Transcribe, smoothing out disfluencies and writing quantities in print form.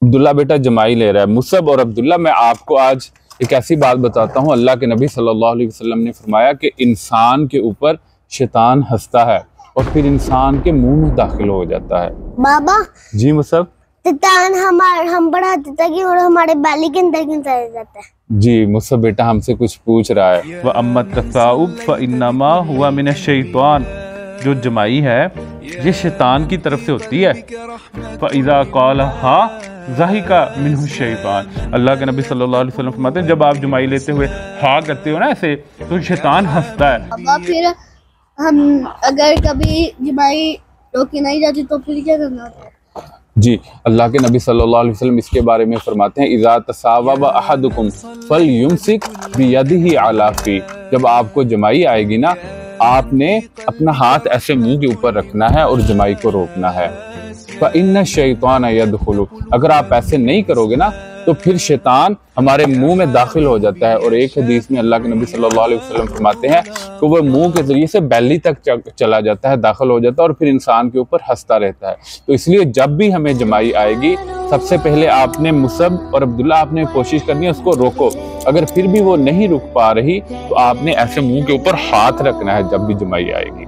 عبداللہ بیٹا جمائی لے رہا ہے۔ مصعب اور عبداللہ، میں آپ کو آج ایک ایسی بات بتاتا ہوں، اللہ کے نبی صلی اللہ علیہ وسلم نے فرمایا کہ انسان کے اوپر شیطان ہنستا ہے اور پھر انسان کے منہ میں داخل ہو جاتا ہے۔ بابا جی مصعب؟ شیطان ہم پڑھاتے تھا کہ ہمارے بیلی کے اندر کیوں چلا جاتا ہے؟ جی مصعب بیٹا ہم سے کچھ پوچھ رہا ہے۔ وَأَمَّا التَّثَاؤُبُ فَإِنَّمَا هُوَ مِنَ الشَّيْطَانِ، جو جمائی ہے یہ شیطان کی طرف سے ہوتی ہے۔ فَإِذَا قَالَهَا ضَحِكَ مِنْهُ الشَّيْطَانُ، اللہ کے نبی صلی اللہ علیہ وسلم فرماتے ہیں جب آپ جمائی لیتے ہوئے ہا کرتے ہو نا ایسے تو شیطان ہنستا ہے۔ بابا پھر ہم اگر کبھی جمائی روکی نہیں جاتی تو پھر کیا کرنا ہوتا ہے؟ جی اللہ کے نبی صلی اللہ علیہ وسلم اس کے بارے میں فرماتے ہیں اذا تصاوب احدکم فلیمسک بیدہ علی فیہ، جب آپ کو جمائی آئے گی نا آپ نے اپنا ہاتھ ایسے منہ کے اوپر رکھنا ہے اور جمائی کو روکنا ہے۔ فإن الشیطان یدخل، اگر آپ ایسے نہیں کرو گے نا تو پھر شیطان ہمارے منہ میں داخل ہو جاتا ہے، اور ایک حدیث میں اللہ کے نبی صلی اللہ علیہ وسلم فرماتے ہیں کہ وہ منہ کے ذریعے سے بیلی تک چلا جاتا ہے، داخل ہو جاتا ہے اور پھر انسان کے اوپر ہنستا رہتا ہے۔ تو اس لیے جب بھی ہمیں جمائی آئے گی سب سے پہلے آپ نے مصعب اور عبداللہ آپ نے کوشش کرنی ہے اس کو روکو، اگر پھر بھی وہ نہیں رک پا رہی تو آپ نے ایسے منہ کے اوپر ہاتھ رکھنا ہے جب بھی جمائی آئے گی۔